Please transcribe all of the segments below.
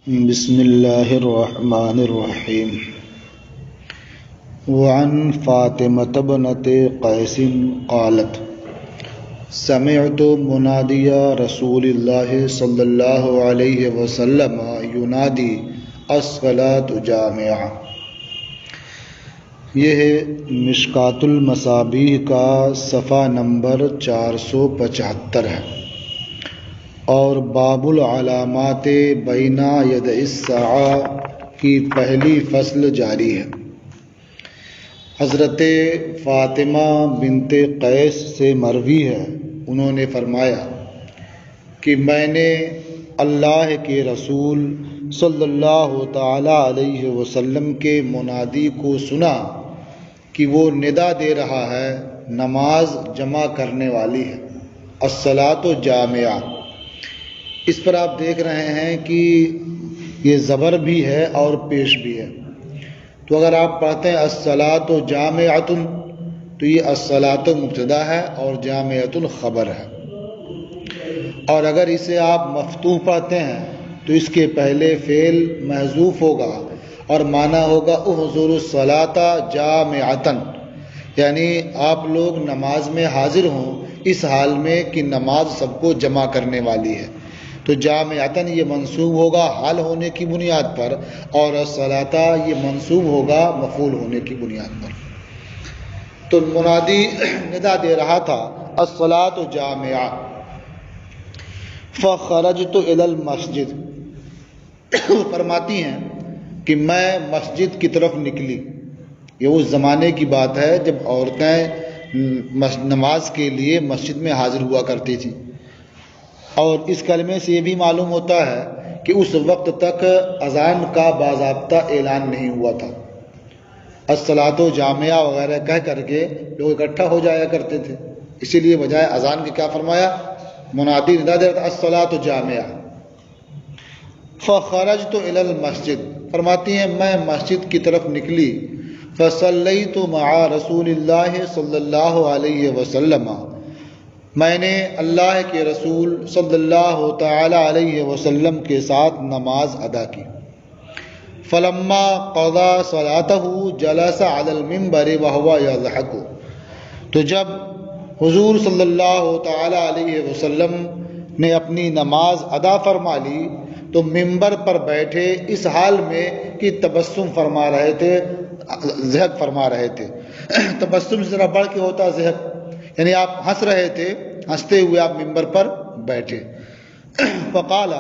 بسم اللہ الرحمن الرحیم وعن فاطمة بنت قیس قالت سمعت منادی رسول اللہ صلی اللہ علیہ وسلم ینادی الصلاة جامعہ۔ یہ ہے مشکاۃ المصابیح کا صفحہ نمبر 475 ہے، اور باب العلامات بین ید الساعہ کی پہلی فصل جاری ہے۔ حضرت فاطمہ بنت قیس سے مروی ہے، انہوں نے فرمایا کہ میں نے اللہ کے رسول صلی اللہ تعالی علیہ وسلم کے منادی کو سنا کہ وہ ندا دے رہا ہے، نماز جمع کرنے والی ہے، الصلاۃ جامعہ۔ اس پر آپ دیکھ رہے ہیں کہ یہ زبر بھی ہے اور پیش بھی ہے، تو اگر آپ پڑھتے ہیں الصلاۃ جامعۃ تو یہ الصلاۃ مبتدا ہے اور جامعۃ خبر ہے، اور اگر اسے آپ مفتوح پڑھتے ہیں تو اس کے پہلے فعل محذوف ہوگا اور معنی ہوگا احضر الصلاۃ جامعۃ، یعنی آپ لوگ نماز میں حاضر ہوں اس حال میں کہ نماز سب کو جمع کرنے والی ہے۔ تو جامعتاً یہ منصوب ہوگا حال ہونے کی بنیاد پر، اور الصلاۃ یہ منصوب ہوگا مفعول ہونے کی بنیاد پر۔ تو منادی ندا دے رہا تھا الصلاۃ جامعہ، فخرجت الی المسجد، فرماتی ہیں کہ میں مسجد کی طرف نکلی۔ یہ اس زمانے کی بات ہے جب عورتیں نماز کے لیے مسجد میں حاضر ہوا کرتی تھیں، اور اس کلمے سے یہ بھی معلوم ہوتا ہے کہ اس وقت تک اذان کا باضابطہ اعلان نہیں ہوا تھا۔ الصلاۃ جامعہ وغیرہ کہہ کر کے لوگ اکٹھا ہو جایا کرتے تھے، اسی لیے بجائے اذان کے کیا فرمایا، منادی ندا دے رہا تھا الصلاۃ جامعہ۔ فخرجت الی المسجد، فرماتی ہیں میں مسجد کی طرف نکلی، فصلیت مع رسول اللہ صلی اللہ علیہ وسلم، میں نے اللہ کے رسول صلی اللہ تعالی علیہ وسلم کے ساتھ نماز ادا کی۔ فلما قضى صلاته جلس على المنبر وهو يضحك، تو جب حضور صلی اللہ تعالی علیہ وسلم نے اپنی نماز ادا فرما لی تو منبر پر بیٹھے اس حال میں کہ تبسم فرما رہے تھے، ضحک فرما رہے تھے۔ تبسم سے ذرا بڑھ کے ہوتا ضحک، یعنی آپ ہنس رہے تھے، ہنستے ہوئے آپ منبر پر بیٹھے۔ فقال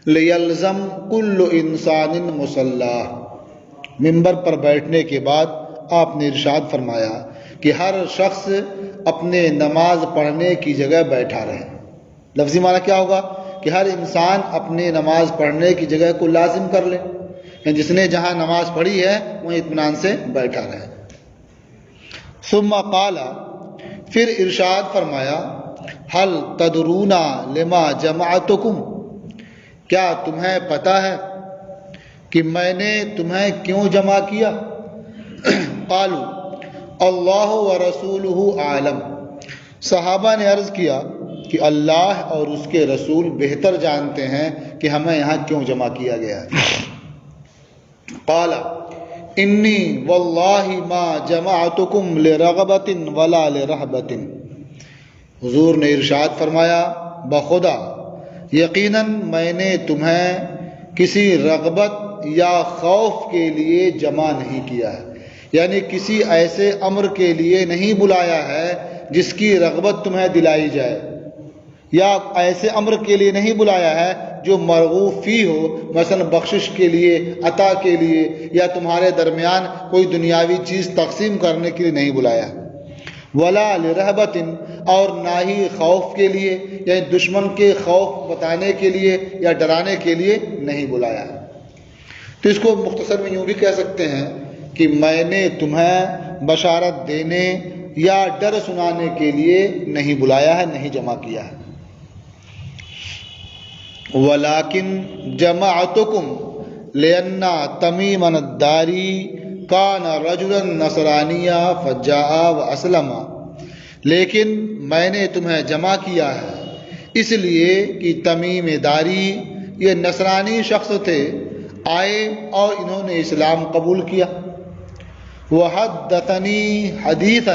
لیلزم کل انسان مصلی، منبر پر بیٹھنے کے بعد آپ نے ارشاد فرمایا کہ ہر شخص اپنے نماز پڑھنے کی جگہ بیٹھا رہے۔ لفظی معنی کیا ہوگا کہ ہر انسان اپنے نماز پڑھنے کی جگہ کو لازم کر لے، یعنی جس نے جہاں نماز پڑھی ہے وہ اطمینان سے بیٹھا رہے۔ ثم قال، پھر ارشاد فرمایا، هل تدرون لما جمعتکم، کیا تمہیں پتہ ہے کہ میں نے تمہیں کیوں جمع کیا؟ قالوا اللہ ورسولہ اعلم، صحابہ نے عرض کیا کہ اللہ اور اس کے رسول بہتر جانتے ہیں کہ ہمیں یہاں کیوں جمع کیا گیا ہے۔ قال انی واللہ ما جمعتکم لرغبۃ ولا لرہبۃ، حضور نے ارشاد فرمایا بخدا یقیناً میں نے تمہیں کسی رغبت یا خوف کے لیے جمع نہیں کیا ہے، یعنی کسی ایسے امر کے لیے نہیں بلایا ہے جس کی رغبت تمہیں دلائی جائے، یا ایسے امر کے لیے نہیں بلایا ہے جو مرغوب فی ہو، مثلا بخشش کے لیے، عطا کے لیے، یا تمہارے درمیان کوئی دنیاوی چیز تقسیم کرنے کے لیے نہیں بلایا، ولا لرہبۃ، اور نہ ہی خوف کے لیے، یعنی دشمن کے خوف بتانے کے لیے یا ڈرانے کے لیے نہیں بلایا۔ تو اس کو مختصر میں یوں بھی کہہ سکتے ہیں کہ میں نے تمہیں بشارت دینے یا ڈر سنانے کے لیے نہیں بلایا ہے، نہیں جمع کیا ہے۔ وَلَٰكِن جَمَعْتُكُمْ لِأَنَّ تَمِيمًا الدَّارِي كَانَ رَجُلًا نَصْرَانِيًّا فَجَاءَ وَأَسْلَمَ، لیکن میں نے تمہیں جمع کیا ہے اس لیے کہ تمیم داری یہ نصرانی شخص تھے، آئے اور انہوں نے اسلام قبول کیا۔ وحدثنی حدیثا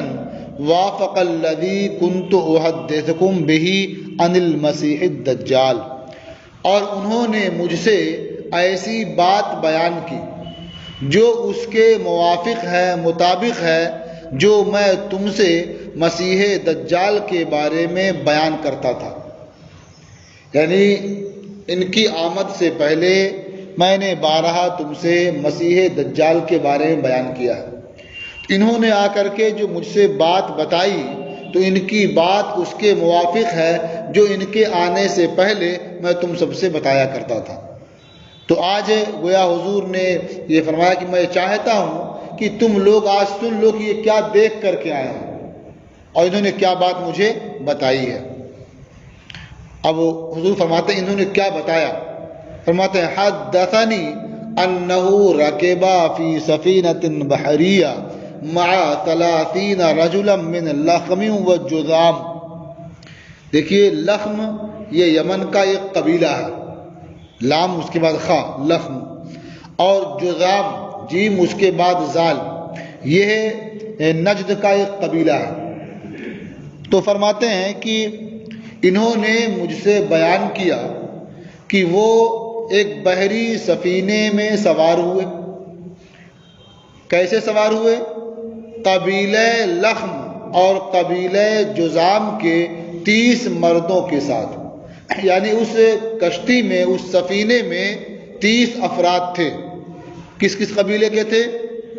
وافق الذی کنت احدثکم بہ عن المسیح الدجال، اور انہوں نے مجھ سے ایسی بات بیان کی جو اس کے موافق ہے، مطابق ہے جو میں تم سے مسیح دجال کے بارے میں بیان کرتا تھا۔ یعنی ان کی آمد سے پہلے میں نے بارہا تم سے مسیح دجال کے بارے میں بیان کیا ہے۔ انہوں نے آ کر کے جو مجھ سے بات بتائی تو ان کی بات اس کے موافق ہے جو ان کے آنے سے پہلے میں تم سب سے بتایا کرتا تھا۔ تو آج گویا حضور نے یہ فرمایا کہ میں چاہتا ہوں کہ تم لوگ آج سن لو کہ یہ کیا دیکھ کر کے آئے ہیں اور انہوں نے کیا بات مجھے بتائی ہے۔ اب حضور فرماتے ہیں انہوں نے کیا بتایا، فرماتے ہیں حدثنی انہ رکبا فی سفینۃ بحریہ مع 30 رجلا من لخم و جذام۔ دیکھیے لخم یہ یمن کا ایک قبیلہ ہے، لام اس کے بعد خا، لخم، اور جذام جیم اس کے بعد زال، یہ نجد کا ایک قبیلہ ہے۔ تو فرماتے ہیں کہ انہوں نے مجھ سے بیان کیا کہ وہ ایک بحری سفینے میں سوار ہوئے۔ کیسے سوار ہوئے؟ قبیلہ لخم اور قبیلہ جذام کے 30 مردوں کے ساتھ، یعنی اس کشتی میں، اس سفینے میں 30 افراد تھے۔ کس کس قبیلے کے تھے؟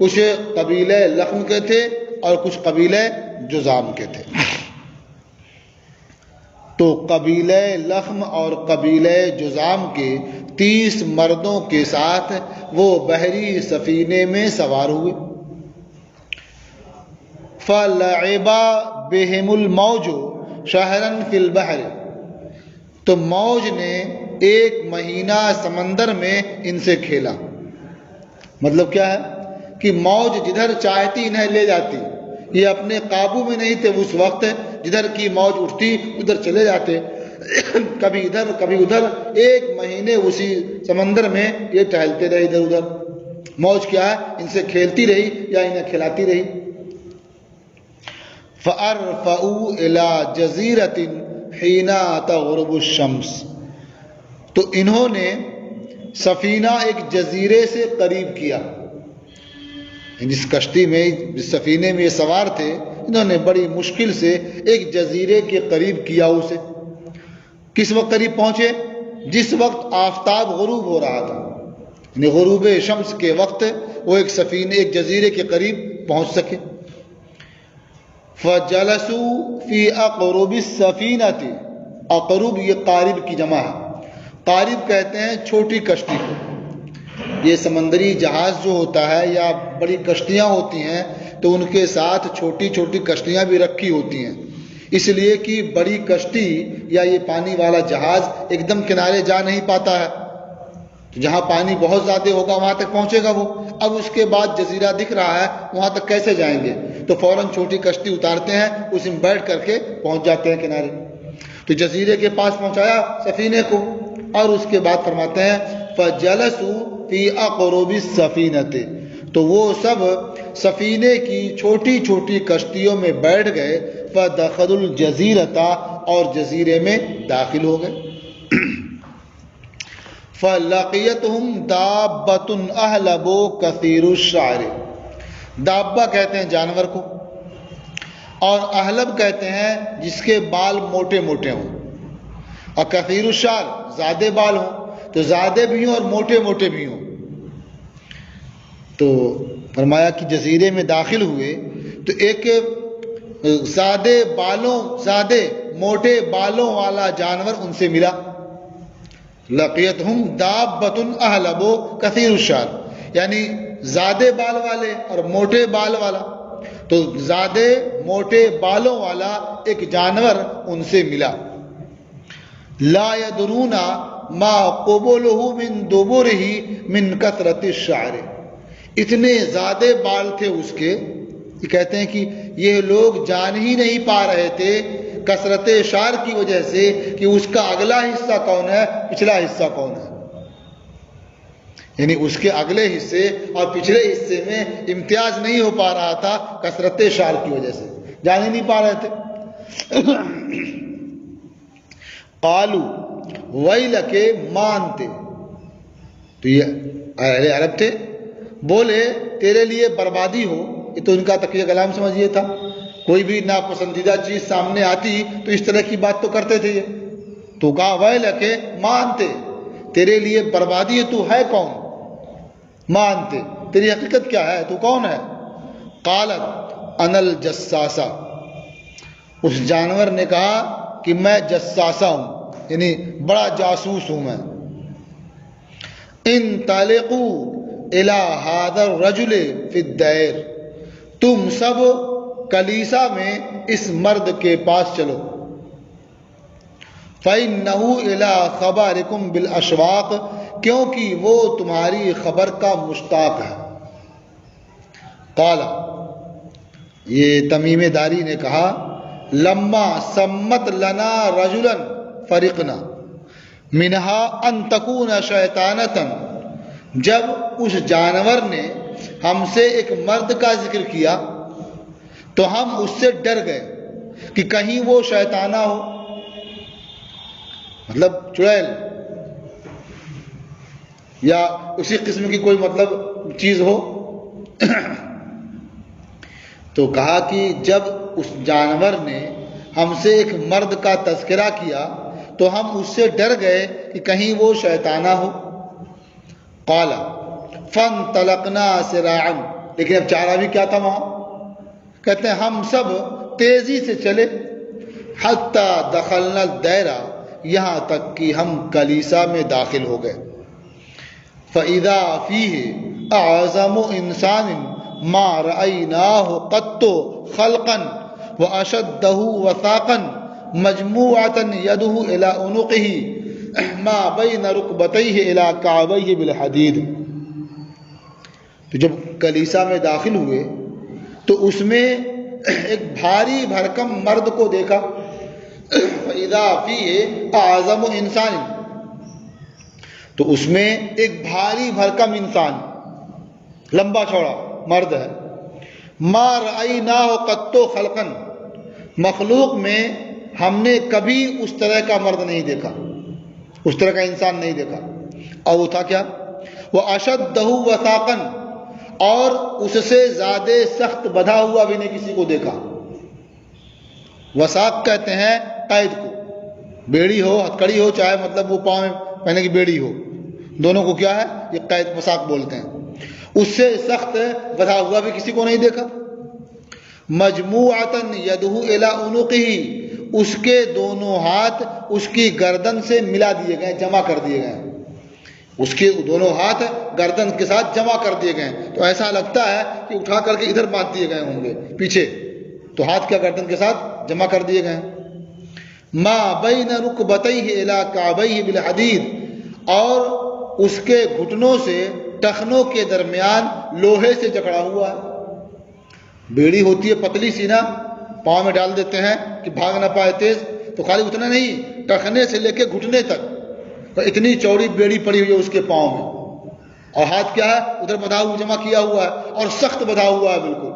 کچھ قبیلہ لخم کے تھے اور کچھ قبیلہ جذام کے تھے۔ تو قبیلہ لخم اور قبیلہ جذام کے 30 مردوں کے ساتھ وہ بحری سفینے میں سوار ہوئے۔ فَلَعِبَ بِهِمُ الْمَوْجُ شَهْرًا فِي الْبَحْرِ، تو موج نے 1 مہینہ سمندر میں ان سے کھیلا۔ مطلب کیا ہے کہ موج جدھر چاہتی انہیں لے جاتی، یہ اپنے قابو میں نہیں تھے اس وقت، جدھر کی موج اٹھتی ادھر چلے جاتے، کبھی ادھر کبھی ادھر، 1 مہینے اسی سمندر میں یہ ٹہلتے رہے ادھر ادھر۔ موج کیا ہے؟ ان سے کھیلتی رہی یا انہیں کھلاتی رہی۔ فَأَرْفَعُوا إِلَى جَزِيرَةٍ حِينَ تَغْرُبُ الشَّمْسُ، تو انہوں نے سفینہ ایک جزیرے سے قریب کیا۔ جس کشتی میں، جس سفینے میں یہ سوار تھے، انہوں نے بڑی مشکل سے ایک جزیرے کے قریب کیا اسے۔ کس وقت قریب پہنچے؟ جس وقت آفتاب غروب ہو رہا تھا، یعنی غروب شمس کے وقت وہ ایک سفینے، ایک جزیرے کے قریب پہنچ سکے۔ فَجَلَسُوا فِي أَقْرُبِ السَّفِينَةِ، اقرب یہ قارب کی جمع ہے، قارب کہتے ہیں چھوٹی کشتی کو۔ یہ سمندری جہاز جو ہوتا ہے یا بڑی کشتیاں ہوتی ہیں تو ان کے ساتھ چھوٹی چھوٹی کشتیاں بھی رکھی ہوتی ہیں، اس لیے کہ بڑی کشتی یا یہ پانی والا جہاز ایک دم کنارے جا نہیں پاتا ہے، جہاں پانی بہت زیادہ ہوگا وہاں تک پہنچے گا وہ، اب اس کے بعد جزیرہ دکھ رہا ہے وہاں تک کیسے جائیں گے؟ تو فوراً چھوٹی کشتی اتارتے ہیں، اس میں بیٹھ کر کے پہنچ جاتے ہیں کنارے۔ تو جزیرے کے پاس پہنچایا سفینے کو، اور اس کے بعد فرماتے ہیں فَجَلَسُوا فِي أَقْرُبِ السَّفِينَةِ، تو وہ سب سفینے کی چھوٹی چھوٹی کشتیوں میں بیٹھ گئے۔ فَدَخَلُوا الْجَزِيرَةَ، اور جزیرے میں داخل ہو گئے۔ فَلَقِيَتْهُمْ دَابَّةٌ أَهْلَبُ كَثِيرُ الشَّعْرِ، دابہ کہتے ہیں جانور کو، اور اہلب کہتے ہیں جس کے بال موٹے موٹے ہوں، اور کثیر الشعر زیادہ بال ہوں، تو زیادہ بھی ہوں اور موٹے موٹے بھی ہوں۔ تو فرمایا کہ جزیرے میں داخل ہوئے تو ایک زیادہ موٹے بالوں والا جانور ان سے ملا۔ لقیتہم دابۃ اہلب کثیر الشعر، یعنی زیادہ بال والے اور موٹے بال والا، تو زیادہ موٹے بالوں والا ایک جانور ان سے ملا۔ لا يدرون ما قبلہ من دبرہ من کثرۃ الشعر، اتنے زیادہ بال تھے اس کے، یہ کہتے ہیں کہ یہ لوگ جان ہی نہیں پا رہے تھے کثرت شعر کی وجہ سے کہ اس کا اگلا حصہ کون ہے، پچھلا حصہ کون ہے۔ یعنی اس کے اگلے حصے اور پچھلے حصے میں امتیاز نہیں ہو پا رہا تھا کثرت شعر کی وجہ سے، جان ہی نہیں پا رہے تھے۔ قالو ویلک مانتے، تو یہ اہل عرب تھے، بولے تیرے لیے بربادی ہو۔ یہ تو ان کا تقیہ کلام سمجھیے تھا، کوئی بھی ناپسندیدہ چیز سامنے آتی تو اس طرح کی بات تو کرتے تھے یہ۔ تو کہا ویلک مانتے، تیرے لیے بربادی ہے، تو ہے کون؟ مانتے، تیری حقیقت کیا ہے، تو کون ہے؟ قالت انا الجساسہ، اس جانور نے کہا کہ میں جساسہ ہوں، یعنی بڑا جاسوس ہوں میں۔ انطلقوا الی ھذا الرجل فی الدیر، تم سب کلیسا میں اس مرد کے پاس چلو۔ فَإِنَّهُ إِلَىٰ خَبَرِكُمْ بِالْأَشْوَاقِ، کیونکہ وہ تمہاری خبر کا مشتاق ہے۔ قال، یہ تمیم داری نے کہا، لما سمت لنا رجلا فرقنا منها ان تكون شیطانتا، جب اس جانور نے ہم سے ایک مرد کا ذکر کیا تو ہم اس سے ڈر گئے کہ کہیں وہ شیطانہ ہو، مطلب چڑیل یا اسی قسم کی کوئی مطلب چیز ہو۔ تو کہا کہ جب اس جانور نے ہم سے ایک مرد کا تذکرہ کیا تو ہم اس سے ڈر گئے کہ کہیں وہ شیطانہ ہو۔ قال فانطلقنا سراعا، لیکن اب چارہ بھی کیا تھا وہاں، کہتے ہیں ہم سب تیزی سے چلے، حتی دخلنا الدیرہ، یہاں تک کہ ہم کلیسا میں داخل ہو گئے۔ فَإِذَا فِيهِ أَعْظَمُ إِنسَانٍ مَا رَأَيْنَاهُ قَطُّ خَلْقًا وَأَشَدَّهُ وَثَاقًا مَجْمُوعَةً يَدُهُ إِلَىٰ عُنُقِهِ مَا بَيْنَ رُكْبَتَيْهِ إِلَىٰ كَعْبَيْهِ بِالْحَدِيدِ۔ تو جب کلیسا میں داخل ہوئے تو اس میں ایک بھاری بھرکم مرد کو دیکھا۔ فَإِذَا فِيهِ أَعْظَمُ إِنسَانٍ، تو اس میں ایک بھاری بھرکم انسان، لمبا چوڑا مرد ہے۔ مَا رَأَيْنَاهُ قَطُّ خَلْقًا، مخلوق میں ہم نے کبھی اس طرح کا مرد نہیں دیکھا، اس طرح کا انسان نہیں دیکھا۔ اور وہ تھا کیا؟ وَأَشَدَّهُ وَثَاقًا، اور اس سے زیادہ سخت بدھا ہوا بھی نہیں کسی کو دیکھا۔ وثاق کہتے ہیں قید کو، بیڑی ہو ہتھکڑی ہو، چاہے مطلب وہ پاؤں میں پہنے کی بیڑی ہو، دونوں کو کیا ہے یہ قید وثاق بولتے ہیں۔ اس سے سخت بدھا ہوا بھی کسی کو نہیں دیکھا۔ مجموعتاً یدہ الی عنقہ، اس کے دونوں ہاتھ اس کی گردن سے ملا دیے گئے، جمع کر دیے گئے، اس کے دونوں ہاتھ گردن کے ساتھ جمع کر دیے گئے، تو ایسا لگتا ہے کہ اٹھا کر کے ادھر باندھ دیے گئے ہوں گے پیچھے، تو ہاتھ کیا گردن کے ساتھ جمع کر دیے گئے۔ ما بین رکبتیہ الی کعبیہ بالحدید، اور اس کے گھٹنوں سے ٹخنوں کے درمیان لوہے سے جکڑا ہوا ہے۔ بیڑی ہوتی ہے پتلی سی نا، پاؤں میں ڈال دیتے ہیں کہ بھاگ نہ پائے تیز، تو خالی اتنا نہیں، ٹخنے سے لے کے گھٹنے تک تو اتنی چوڑی بیڑی پڑی ہوئی ہے اس کے پاؤں میں، اور ہاتھ کیا ہے ادھر بدھا ہوا جمع کیا ہوا ہے، اور سخت بدھا ہوا ہے بالکل۔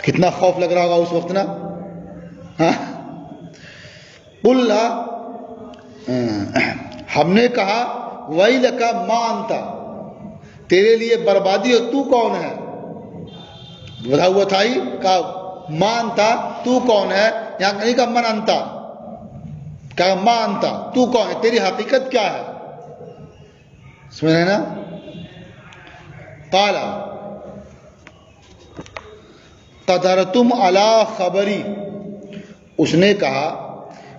کتنا خوف لگ رہا ہوگا اس وقت نا۔ قلنا، ہم نے کہا ویلک ما انت، تیرے لیے بربادی ہو، تو کون ہے؟ بدھا ہوا تھا ہی، کہا ما انت، تو کون ہے؟ یہاں نہیں کہا من انت، کہا ما انت، تو کون ہے، تیری حقیقت کیا ہے؟ سمجھ رہے نا؟ قال قدرتم علی خبری، اس نے کہا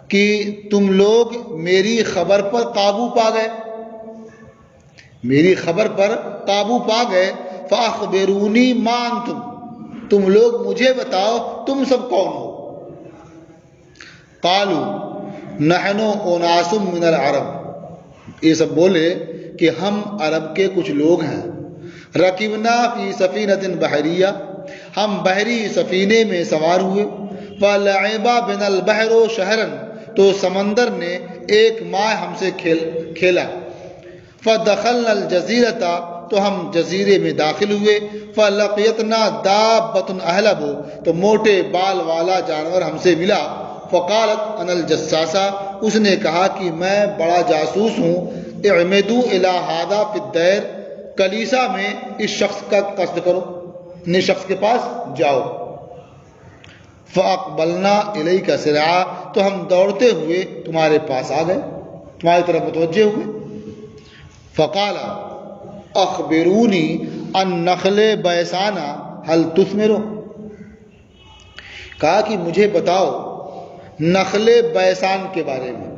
کہ تم لوگ میری خبر پر قابو پا گئے، میری خبر پر قابو پا گئے۔ فاخبرونی ما انتم، تم لوگ مجھے بتاؤ تم سب کون ہو؟ قالوا نحن اناس من العرب، یہ سب بولے کہ ہم عرب کے کچھ لوگ ہیں۔ رکبنا فی سفینۃ بحریہ، ہم بحری سفینے میں سوار ہوئے۔ فلعب بنا البحر شہرا، تو سمندر نے ایک ماہ ہم سے کھیلا۔ فدخلنا الجزیرۃ، تو ہم جزیرے میں داخل ہوئے۔ فلقیتنا دابۃ احلب، تو موٹے بال والا جانور ہم سے ملا۔ فقالت انا الجساسہ، اس نے کہا کہ میں بڑا جاسوس ہوں۔ اعمدوا الی ھذا فی الدیر، کلیسا میں اس شخص کا قصد کرو، اس شخص کے پاس جاؤ۔ فاقبلنا الیک سرعا، تو ہم دوڑتے ہوئے تمہارے پاس آ گئے، تمہاری طرف متوجہ ہوئے۔ فقال اخبرونی عن نخل بیسانہ هل تثمر، کہا کہ مجھے بتاؤ نخل بیسان کے بارے میں۔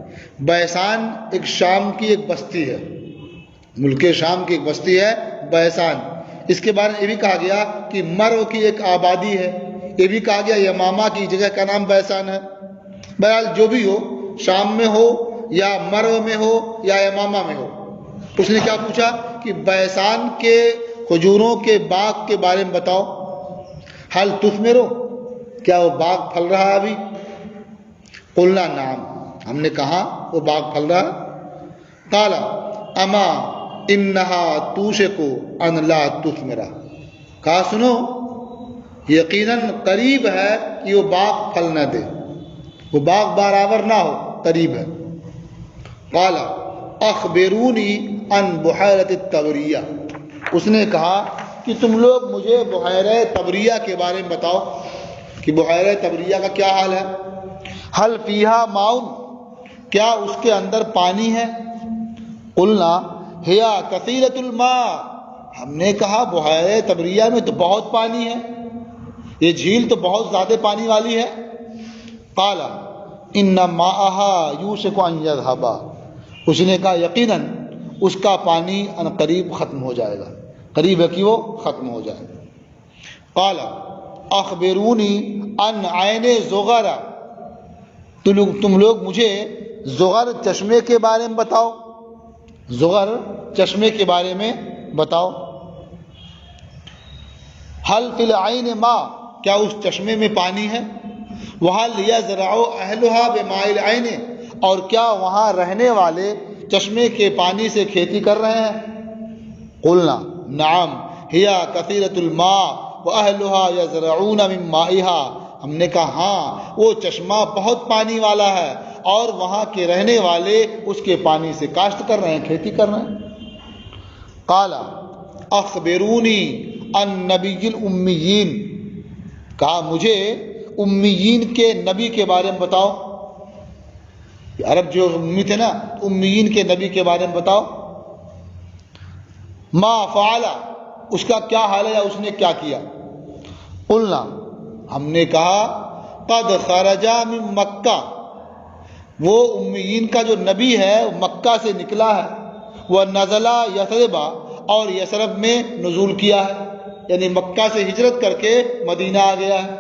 بیسان ایک شام کی ایک بستی ہے، ملک شام کی ایک بستی ہے بیسان۔ اس کے بارے میں یہ بھی کہا گیا کہ مرو کی ایک آبادی ہے، یہ بھی کہا گیا یمامہ کی جگہ کا نام بیسان ہے۔ بہرحال جو بھی ہو، شام میں ہو یا مرو میں ہو یا یمامہ میں ہو، اس نے کیا پوچھا کہ بیسان کے کھجوروں کے باغ کے بارے میں بتاؤ۔ حل تثمر، کیا وہ باغ پھل رہا ہے ابھی؟ قلنا نعم، ہم نے کہا وہ باغ پھل رہا ہے۔ قال اما انہا توشک ان لا تثمر، کہا سنو یقیناً قریب ہے کہ وہ باغ پھل نہ دے، وہ باغ برابر نہ ہو، قریب ہے۔ قال اخبرونی عن بحیرۃ التبریہ، اس نے کہا کہ تم لوگ مجھے بحیرہ تبریہ کے بارے میں بتاؤ کہ بحیرہ تبریہ کا کیا حال ہے۔ حل فیہا ماء، کیا اس کے اندر پانی ہے؟ قلنا ہی کثیرۃ الماء، ہم نے کہا بحیرہ تبریہ میں تو بہت پانی ہے، یہ جھیل تو بہت زیادہ پانی والی ہے۔ قال ان ماءها یوشک ان یذهب، اس نے کہا یقیناً اس کا پانی ان قریب ختم ہو جائے گا، قریب ہے کہ وہ ختم ہو جائے گا۔ قال اخبرونی عن عین زغر، تم لوگ مجھے زغر چشمے کے بارے میں بتاؤ، زغر چشمے کے بارے میں بتاؤ۔ حل فی العین ماء، کیا اس چشمے میں پانی ہے؟ وحل یزرع اہلها بماء العین، اور کیا وہاں رہنے والے چشمے کے پانی سے کھیتی کر رہے ہیں؟ قلنا نعم ہی کثیرۃ الماء واہلها یزرعون من مائها، ہم نے کہا ہاں وہ چشمہ بہت پانی والا ہے اور وہاں کے رہنے والے اس کے پانی سے کاشت کر رہے ہیں، کھیتی کر رہے ہیں۔ قال اخبرونی عن نبی الامیین، کہا مجھے امیین کے نبی کے بارے میں بتاؤ، عرب جو امی تھے نا، امیین کے نبی کے بارے میں بتاؤ۔ ما فعل، اس کا کیا حال ہے یا اس نے کیا کیا؟ قلنا، ہم نے کہا قد خرج من مکہ، وہ امیین کا جو نبی ہے مکہ سے نکلا ہے، وہ نزلہ یثرب، اور یثرب میں نزول کیا ہے، یعنی مکہ سے ہجرت کر کے مدینہ آ گیا ہے۔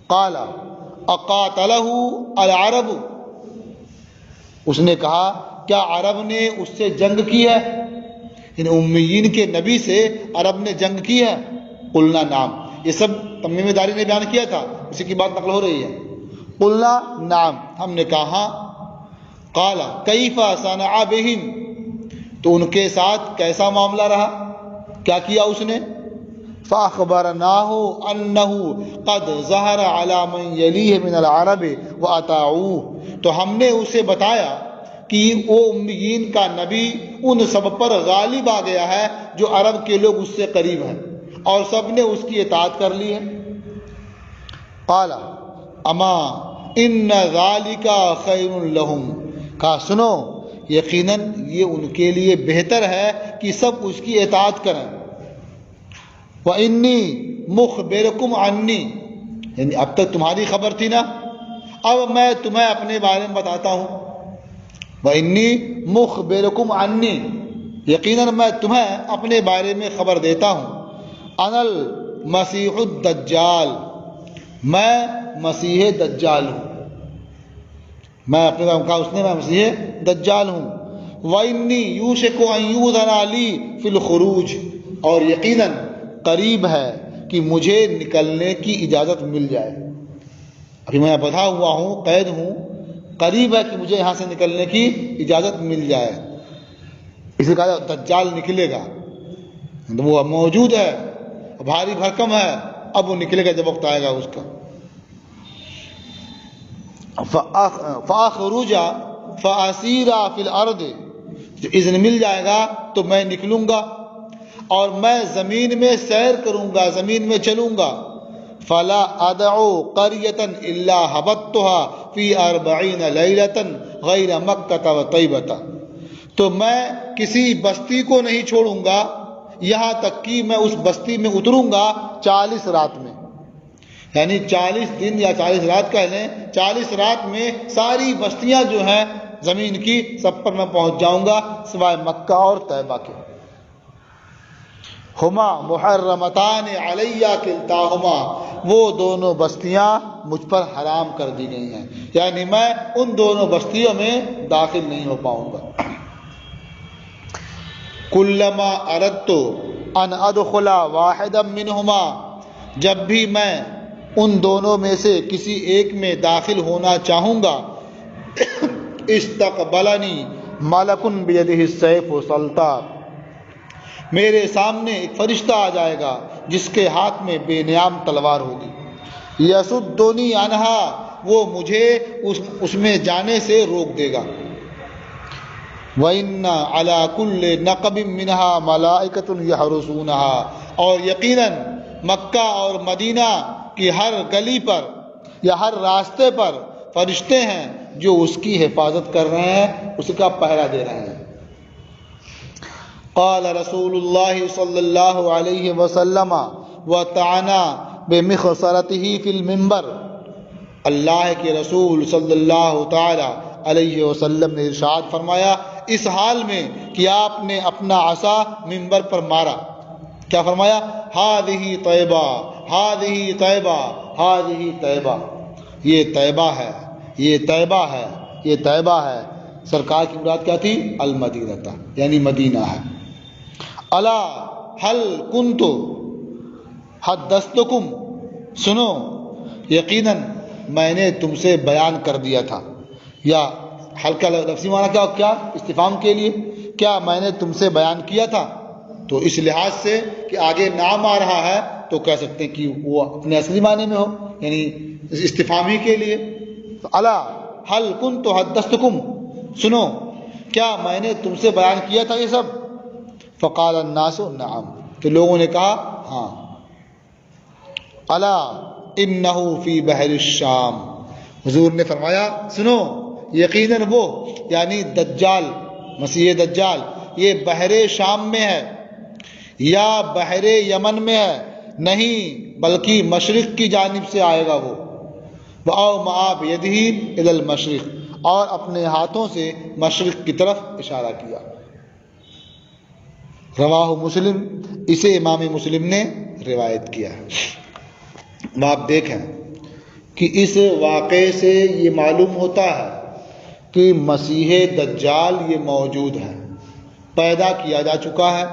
قال اقاتلہ العرب، اس نے کہا کیا عرب نے اس سے جنگ کی ہے، ان امیین کے نبی سے عرب نے جنگ کی ہے؟ قلنا نعم، یہ سب تمیم داری نے بیان کیا تھا، اسی کی بات نقل ہو رہی ہے۔ قلنا نعم، ہم نے کہا ہاں۔ قال کیف صنع بہم، تو ان کے ساتھ کیسا معاملہ رہا، کیا کیا اس نے؟ فاخبرناہ انہ قد ظہر علی من یلیہ من العرب واطاعوہ، تو ہم نے اسے بتایا کہ وہ امیین کا نبی ان سب پر غالب آ گیا ہے جو عرب کے لوگ اس سے قریب ہیں، اور سب نے اس کی اطاعت کر لی ہے۔ قال اما ان ذالک خیر لہم، کہا سنو یقیناً یہ ان کے لیے بہتر ہے کہ سب اس کی اطاعت کریں۔ وَإِنِّي مُخْبِرُكُمْ عَنِّي، یعنی اب تک تمہاری خبر تھی نا، اب میں تمہیں اپنے بارے میں بتاتا ہوں۔ وَإِنِّي مُخْبِرُكُمْ عَنِّي، یقیناً میں تمہیں اپنے بارے میں خبر دیتا ہوں۔ أَنَا الْمَسِيحُ الدَّجَّالُ، میں مسیح دجال ہوں، میں اپنے بارے میں کہا اس نے میں مسیح دجال ہوں۔ وَإِنِّي يُوشِكُ أَن يُؤْذَنَ لِي فِي الْخُرُوجِ، اور یقیناً قریب ہے کہ مجھے نکلنے کی اجازت مل جائے، ابھی میں بدھا ہوا ہوں، قید ہوں، قریب ہے کہ مجھے یہاں سے نکلنے کی اجازت مل جائے. اس لیے کہا دجال نکلے گا، وہ موجود ہے، بھاری بھرکم ہے، اب وہ نکلے گا جب وقت آئے گا اس کا. فَأَخْرُجَ فَأَسِيرَ فِي الْأَرْضِ، جو اذن مل جائے گا تو میں نکلوں گا اور میں زمین میں سیر کروں گا، زمین میں چلوں گا. فَلَا أَدْعُ قَرْيَةً إِلَّا هَبَطْتُهَا فِي 40 لَيْلَةً غَيْرَ مَكَّةَ وَطَيْبَةَ، تو میں کسی بستی کو نہیں چھوڑوں گا یہاں تک کہ میں اس بستی میں اتروں گا 40 رات میں. یعنی 40 دن یا 40 رات کہہ لیں، 40 رات میں ساری بستیاں جو ہیں زمین کی سب پر میں پہنچ جاؤں گا سوائے مکہ اور طیبہ کے. ہما محرمتان علیہ کلتاہما، وہ دونوں بستیاں مجھ پر حرام کر دی گئی ہیں، یعنی میں ان دونوں بستیوں میں داخل نہیں ہو پاؤں گا. کلما اردت ان ادخل واحدا منہما، جب بھی میں ان دونوں میں سے کسی ایک میں داخل ہونا چاہوں گا، استقبلنی ملک بیدہ السیف سلطا، میرے سامنے ایک فرشتہ آ جائے گا جس کے ہاتھ میں بے نیام تلوار ہوگی. یسدنی عنہا، وہ مجھے اس میں جانے سے روک دے گا. وَإِنَّ عَلَى كُلِّ نَقَبٍ مِّنْهَا مَلَائِكَةٌ يَحْرُسُونَهَا، اور یقیناً مکہ اور مدینہ کی ہر گلی پر یا ہر راستے پر فرشتے ہیں جو اس کی حفاظت کر رہے ہیں، اس کا پہرا دے رہے ہیں. قال رسول اللہ صلی اللہ علیہ وسلم وطعنا بمخصرته فی المنبر، اللہ کے رسول صلی اللہ تعالی علیہ وسلم نے ارشاد فرمایا اس حال میں کہ آپ نے اپنا عصا منبر پر مارا. کیا فرمایا؟ ہذہ طیبہ، ہذہ طیبہ، ہذہ طیبہ، یہ طیبہ ہے، یہ طیبہ ہے، یہ طیبہ ہے. سرکار کی مراد کیا تھی؟ المدینہ، یعنی مدینہ ہے. الا هل کنت حدثتکم، سنو یقیناً میں نے تم سے بیان کر دیا تھا. یا ہلکا لفظی معنی کیا استفہام کے لیے، کیا میں نے تم سے بیان کیا تھا؟ تو اس لحاظ سے کہ آگے نام آ رہا ہے تو کہہ سکتے ہیں کہ وہ اپنے اصلی معنی میں ہو، یعنی استفہامی کے لیے. الا هل کنت حدثتکم، سنو کیا میں نے تم سے بیان کیا تھا یہ سب؟ فقال الناس نعم، تو لوگوں نے کہا ہاں. الا انہ فی بحر الشام، حضور نے فرمایا سنو یقیناً وہ یعنی دجال، مسیح دجال، یہ بحر شام میں ہے یا بحر یمن میں ہے، نہیں بلکہ مشرق کی جانب سے آئے گا وہ. وَأَوْمَعَ بِيَدِهِ إِلَى الْمَشْرِقِ، اور اپنے ہاتھوں سے مشرق کی طرف اشارہ کیا. رواہ مسلم، اسے امام مسلم نے روایت کیا. آپ دیکھیں کہ اس واقعے سے یہ معلوم ہوتا ہے کہ مسیح دجال یہ موجود ہے، پیدا کیا جا چکا ہے،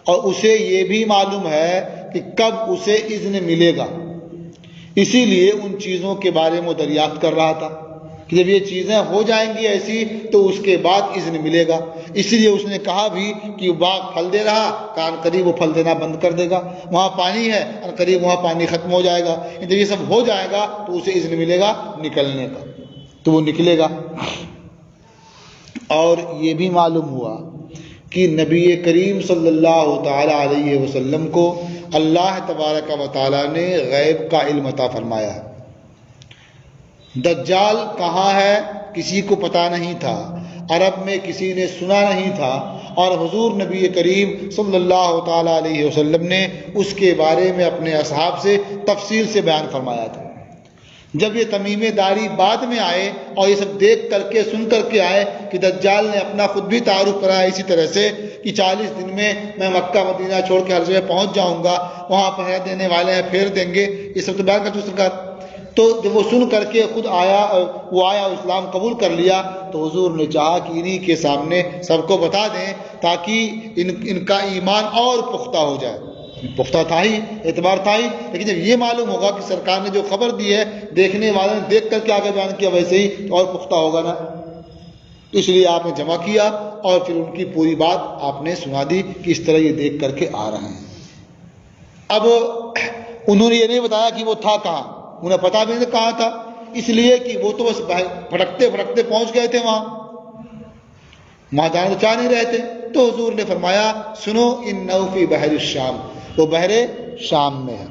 اور اسے یہ بھی معلوم ہے کہ کب اسے اذن ملے گا. اسی لیے ان چیزوں کے بارے میں دریافت کر رہا تھا کہ جب یہ چیزیں ہو جائیں گی ایسی تو اس کے بعد اذن ملے گا. اسی لیے اس نے کہا بھی کہ باغ پھل دے رہا، کان قریب وہ پھل دینا بند کر دے گا. وہاں پانی ہے، قریب وہاں پانی ختم ہو جائے گا. جب یہ سب ہو جائے گا تو اسے اذن ملے گا نکلنے کا، تو وہ نکلے گا. اور یہ بھی معلوم ہوا کہ نبی کریم صلی اللہ تعالی علیہ وسلم کو اللہ تبارک و تعالی نے غیب کا علم عطا فرمایا. دجال کہاں ہے کسی کو پتہ نہیں تھا، عرب میں کسی نے سنا نہیں تھا، اور حضور نبی کریم صلی اللہ تعالی علیہ وسلم نے اس کے بارے میں اپنے اصحاب سے تفصیل سے بیان فرمایا تھا. جب یہ تمیم داری بعد میں آئے اور یہ سب دیکھ کر کے سن کر کے آئے کہ دجال نے اپنا خود بھی تعارف کرایا اسی طرح سے کہ 40 دن میں مکہ مدینہ چھوڑ کے ہر جگہ پہنچ جاؤں گا، وہاں پہرا دینے والے ہیں پھیر دیں گے، یہ سب تو بیان کر چکا سرکار. تو جب وہ سن کر کے خود آیا، وہ آیا اسلام قبول کر لیا، تو حضور نے چاہا کہ انہی کے سامنے سب کو بتا دیں تاکہ ان کا ایمان اور پختہ ہو جائے. پختہ تھا ہی، اعتبار تھا ہی، لیکن جب یہ معلوم ہوگا کہ سرکار نے جو خبر دی ہے دیکھنے والے نے دیکھ کر کے آگے بیان کیا ویسے ہی تو اور پختہ ہوگا نا، اس لیے آپ نے جمع کیا اور پھر ان کی پوری بات آپ نے سنا دی کہ اس طرح یہ دیکھ کر کے آ رہے ہیں۔ اب انہوں نے یہ نہیں بتایا کہ وہ تھا کہاں، انہیں پتا بھی نہیں کہاں تھا، اس لیے کہ وہ تو بس بھٹکتے بھٹکتے پہنچ گئے تھے وہاں جانا تو چاہ نہیں رہے تھے۔ تو حضور نے فرمایا سنو انہ فی بحر الشام، وہ بحر شام میں ہے،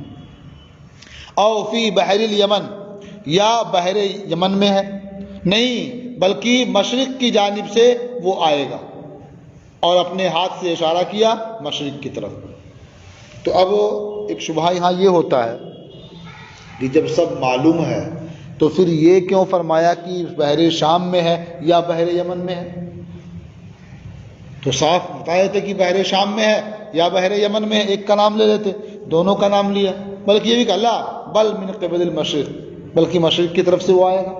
او فی بحر الیمن، یا بحر یمن میں ہے، نہیں بلکہ مشرق کی جانب سے وہ آئے گا، اور اپنے ہاتھ سے اشارہ کیا مشرق کی طرف۔ تو اب ایک شبہہ یہاں یہ ہوتا ہے کہ جب سب معلوم ہے تو پھر یہ کیوں فرمایا کہ بحر شام میں ہے یا بحر یمن میں ہے؟ تو صاف بتایا تھے کہ بحر شام میں ہے یا بحر یمن میں ہے، ایک کا نام لے لیتے، دونوں کا نام لیا، بلکہ یہ بھی کہ لا بل من قبل المشرق، بلکہ مشرق کی طرف سے وہ آئے گا۔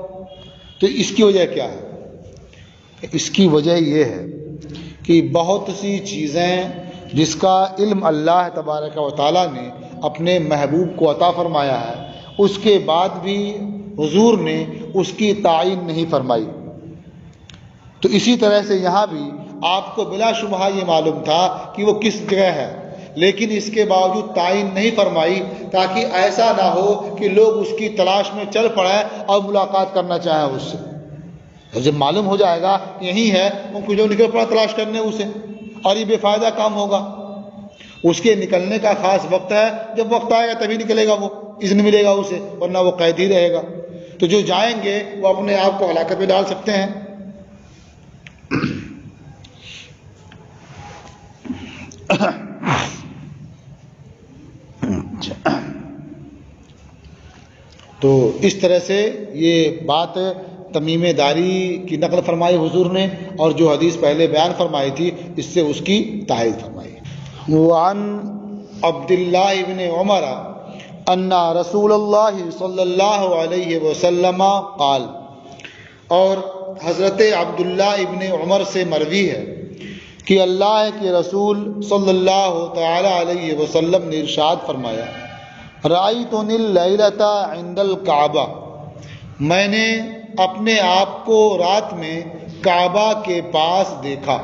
تو اس کی وجہ کیا ہے؟ اس کی وجہ یہ ہے کہ بہت سی چیزیں جس کا علم اللہ تبارک و تعالیٰ نے اپنے محبوب کو عطا فرمایا ہے، اس کے بعد بھی حضور نے اس کی تعین نہیں فرمائی۔ تو اسی طرح سے یہاں بھی آپ کو بلا شبہ یہ معلوم تھا کہ وہ کس جگہ ہے، لیکن اس کے باوجود تعین نہیں فرمائی تاکہ ایسا نہ ہو کہ لوگ اس کی تلاش میں چل پڑیں اور ملاقات کرنا چاہیں اس سے۔ جب معلوم ہو جائے گا یہی ہے، ان کو جو نکل پڑا تلاش کرنے اسے، اور یہ بے فائدہ کام ہوگا۔ اس کے نکلنے کا خاص وقت ہے، جب وقت آئے گا تبھی نکلے گا، وہ اذن ملے گا اسے، ورنہ وہ قید ہی رہے گا۔ تو جو جائیں گے وہ اپنے آپ کو ہلاکت میں ڈال سکتے ہیں۔ تو اس طرح سے یہ بات تمیم داری کی نقل فرمائی حضور نے، اور جو حدیث پہلے بیان فرمائی تھی اس سے اس کی تائید فرمائی۔ وعن عبداللہ ابن عمر ان رسول اللہ صلی اللہ علیہ وسلم قال، اور حضرت عبداللہ ابن عمر سے مروی ہے کہ اللہ کے رسول صلی اللہ تعالی علیہ وسلم نے ارشاد فرمایا، رأیتنی اللیلۃ عند الکعبہ، میں نے اپنے آپ کو رات میں کعبہ کے پاس دیکھا،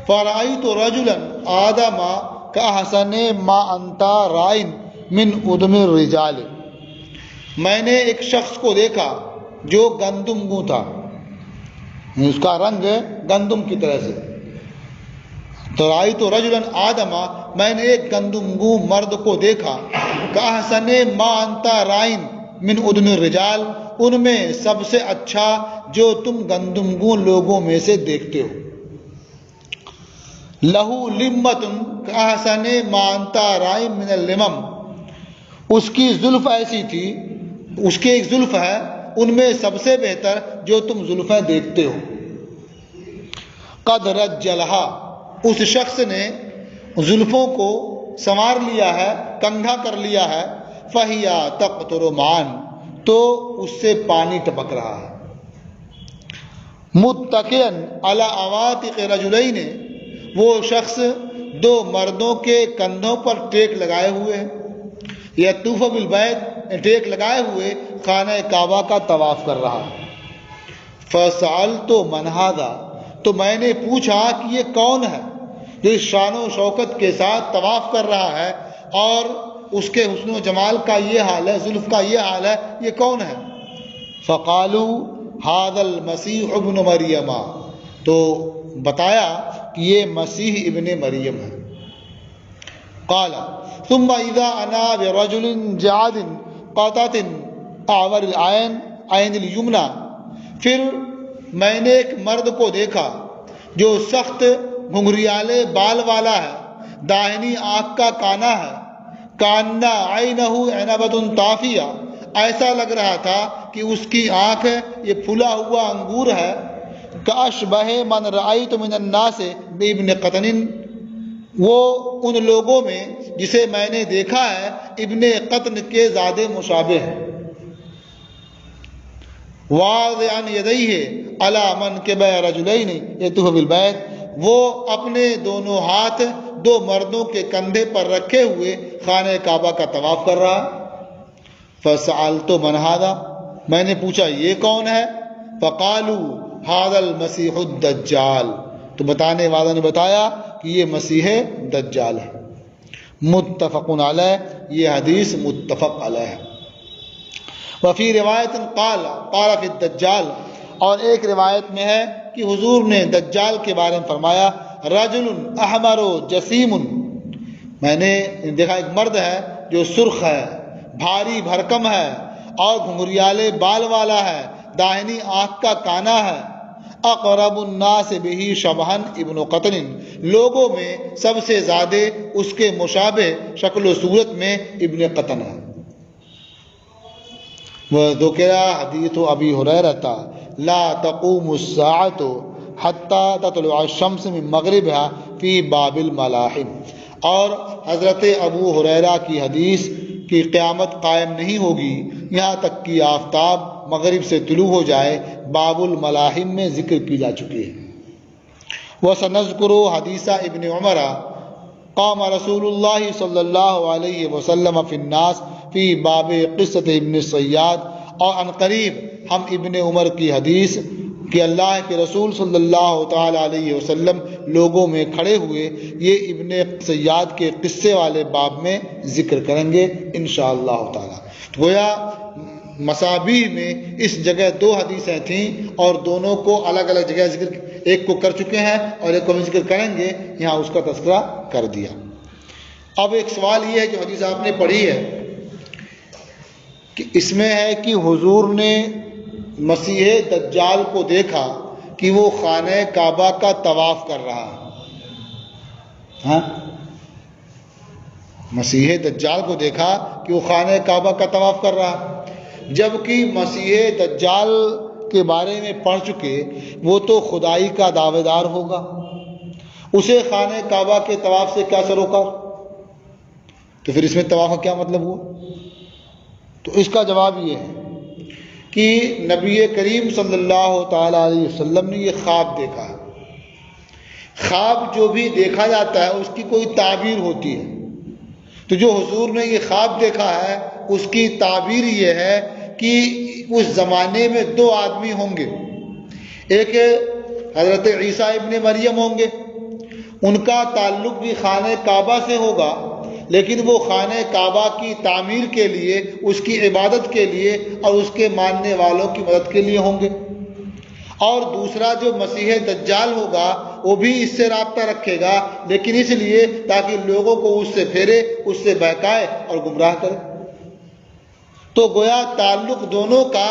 فرأیت رجلا آدم کأحسن ما انت رائن من ادم الرجال، میں نے ایک شخص کو دیکھا جو گندم گوں تھا، اس کا رنگ گندم کی طرح سے۔ تو رأیت رجلا آدم، میں نے ایک گندم گوں مرد کو دیکھا، کأحسن ما انت رائن من ادم الرجال، ان میں سب سے اچھا جو تم گندم گوں لوگوں میں سے دیکھتے ہو۔ لہو لمۃ کأحسن ما انت رائن من اللمم، اس کی زلف ایسی تھی، اس کی ایک زلف ہے ان میں سب سے بہتر جو تم زلفیں دیکھتے ہو۔ قد رجلہا، اس شخص نے زلفوں کو سنوار لیا ہے، کنگھا کر لیا ہے، فہیا تقطر معاً، تو اس سے پانی ٹپک رہا ہے۔ متکئا علی عواتق رجلین، وہ شخص دو مردوں کے کندھوں پر ٹیک لگائے ہوئے ہے، یطوف بالبیت، ٹیک لگائے ہوئے خانہ کعبہ کا طواف کر رہا ہے۔ فسألت من ھذا، تو میں نے پوچھا کہ یہ کون ہے جو اس شان و شوکت کے ساتھ طواف کر رہا ہے اور اس کے حسن و جمال کا یہ حال ہے، زلف کا یہ حال ہے، یہ کون ہے؟ فقالوا ھذا المسیح ابن مریم، تو بتایا کہ یہ مسیح ابن مریم ہے۔ قال ثم اذا انا برجل جعد قطعۃ اعور العین عین الیمنی، پھر میں نے ایک مرد کو دیکھا جو سخت گھنگریالے بال والا ہے، داہنی آنکھ کا کانا ہے، کاننا عینہ عنبۃ طافیہ، ایسا لگ رہا تھا کہ اس کی آنکھ یہ پھلا ہوا انگور ہے۔ کاشبہ من رأیت من الناس بابن قطن، وہ ان لوگوں میں جسے میں نے دیکھا ہے ابن قطن کے زیادہ مشابہ ہے۔ واضعا یدیہ علی منکبی رجلین یطوف بالبیت، وہ اپنے دونوں ہاتھ دو مردوں کے کندھے پر رکھے ہوئے خانہ کعبہ کا طواف کر رہا ہے۔ فسألت من ھذا، میں نے پوچھا یہ کون ہے؟ فقالوا ھذا المسیح الدجال، تو بتانے والوں نے بتایا کہ یہ مسیح دجال ہے۔ متفق علیہ، یہ حدیث متفق علیہ ہے۔ وفی روایت قال فی الدجال، اور ایک روایت میں ہے کہ حضور نے دجال کے بارے میں فرمایا رجل احمر جسیم، میں نے دیکھا ایک مرد ہے جو سرخ ہے، بھاری بھرکم ہے اور گھنگھریالے بال والا ہے، داہنی آنکھ کا کانا ہے، اقرب الناس بہ شبہا ابن قطن، لوگوں میں سب سے زیادہ اس کے مشابہ شکل و صورت میں ابن قطن ہے۔ وذکر حدیث ابی ہریرہ لا تقوم الساعۃ حتی تطلع الشمس من مغربها فی باب الملاحم، اور حضرت ابو ہریرہ کی حدیث کہ قیامت قائم نہیں ہوگی یہاں تک کہ آفتاب مغرب سے طلوع ہو جائے، باب الملاحم میں ذکر کی جا چکی ہے۔ وسنذکر حدیث ابن عمر قام رسول اللہ صلی اللہ علیہ وسلم فی الناس فی باب قصۃ ابن الصیاد، اور عنقریب ہم ابن عمر کی حدیث کہ اللہ کے رسول صلی اللہ تعالی علیہ وسلم لوگوں میں کھڑے ہوئے یہ ابن صیاد کے قصے والے باب میں ذکر کریں گے انشاءاللہ تعالی۔ گویا مصابیح میں اس جگہ دو حدیثیں تھیں اور دونوں کو الگ الگ جگہ ذکر، ایک کو کر چکے ہیں اور ایک کو ہم ذکر کریں گے، یہاں اس کا تذکرہ کر دیا۔ اب ایک سوال یہ ہے جو حدیث آپ نے پڑھی ہے کہ اس میں ہے کہ حضور نے مسیح دجال کو دیکھا کہ وہ خانہ کعبہ کا طواف کر رہا ہے۔ ہاں، مسیح دجال کو دیکھا کہ وہ خانہ کعبہ کا طواف کر رہا ہے، جبکہ مسیح دجال کے بارے میں پڑھ چکے وہ تو خدائی کا دعوے دار ہوگا، اسے خانہ کعبہ کے طواف سے کیا سروکار؟ تو پھر اس میں طواف کا کیا مطلب ہوا؟ تو اس کا جواب یہ ہے کہ نبی کریم صلی اللہ تعالی علیہ وسلم نے یہ خواب دیکھا ہے۔ خواب جو بھی دیکھا جاتا ہے اس کی کوئی تعبیر ہوتی ہے، تو جو حضور نے یہ خواب دیکھا ہے اس کی تعبیر یہ ہے کہ اس زمانے میں دو آدمی ہوں گے، ایک حضرت عیسیٰ ابن مریم ہوں گے، ان کا تعلق بھی خانہ کعبہ سے ہوگا، لیکن وہ خانہ کعبہ کی تعمیر کے لیے، اس کی عبادت کے لیے اور اس کے ماننے والوں کی مدد کے لیے ہوں گے۔ اور دوسرا جو مسیح دجال ہوگا وہ بھی اس سے رابطہ رکھے گا، لیکن اس لیے تاکہ لوگوں کو اس سے پھیرے، اس سے بہکائے اور گمراہ کرے۔ تو گویا تعلق دونوں کا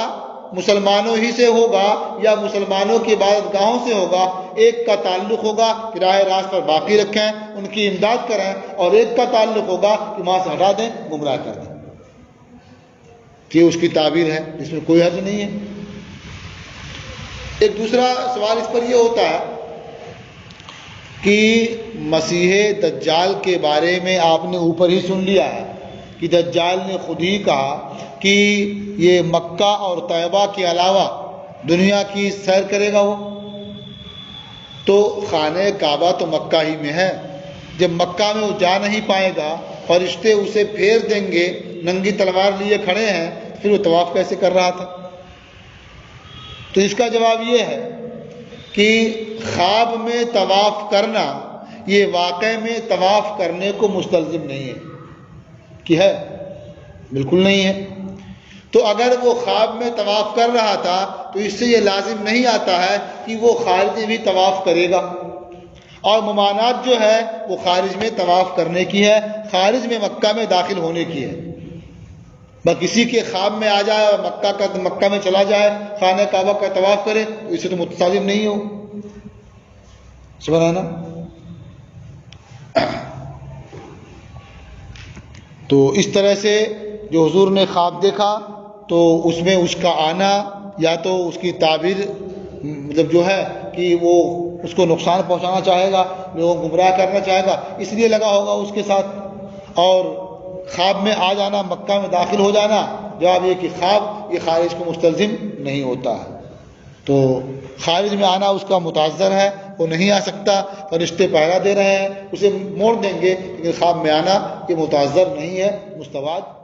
مسلمانوں ہی سے ہوگا یا مسلمانوں کی عبادت گاہوں سے ہوگا، ایک کا تعلق ہوگا کہ راہ راست پر باقی رکھیں، ان کی امداد کریں، اور ایک کا تعلق ہوگا کہ وہاں سے ہٹا دیں، گمراہ کر دیں۔ یہ اس کی تعبیر ہے، اس میں کوئی حرج نہیں ہے۔ ایک دوسرا سوال اس پر یہ ہوتا ہے کہ مسیح دجال کے بارے میں آپ نے اوپر ہی سن لیا ہے کہ دجال نے خود ہی کہا کہ یہ مکہ اور طیبہ کے علاوہ دنیا کی سیر کرے گا وہ، تو خانہ کعبہ تو مکہ ہی میں ہے، جب مکہ میں وہ جا نہیں پائے گا، فرشتے اسے پھیر دیں گے، ننگی تلوار لیے کھڑے ہیں، پھر وہ طواف کیسے کر رہا تھا؟ تو اس کا جواب یہ ہے کہ خواب میں طواف کرنا یہ واقع میں طواف کرنے کو مستلزم نہیں ہے، کہ ہے؟ بالکل نہیں ہے۔ تو اگر وہ خواب میں طواف کر رہا تھا تو اس سے یہ لازم نہیں آتا ہے کہ وہ خارج میں بھی طواف کرے گا، اور ممانعت جو ہے وہ خارج میں طواف کرنے کی ہے، خارج میں مکہ میں داخل ہونے کی ہے۔ کسی کے خواب میں آ جائے اور مکہ میں چلا جائے، خانہ کعبہ کا طواف کرے، تو اسے تو متصادم نہیں ہو، سمجھ آنا؟ تو اس طرح سے جو حضور نے خواب دیکھا تو اس میں اس کا آنا یا تو اس کی تعبیر مطلب جو ہے کہ وہ اس کو نقصان پہنچانا چاہے گا، لوگوں کو گمراہ کرنا چاہے گا، اس لیے لگا ہوگا اس کے ساتھ، اور خواب میں آ جانا، مکہ میں داخل ہو جانا، جواب یہ کہ خواب یہ خارج کو مستلزم نہیں ہوتا ہے، تو خارج میں آنا اس کا متعذر ہے، وہ نہیں آ سکتا، فرشتے پہرا دے رہے ہیں، اسے موڑ دیں گے، لیکن خواب میں آنا یہ متعذر نہیں ہے، مستباد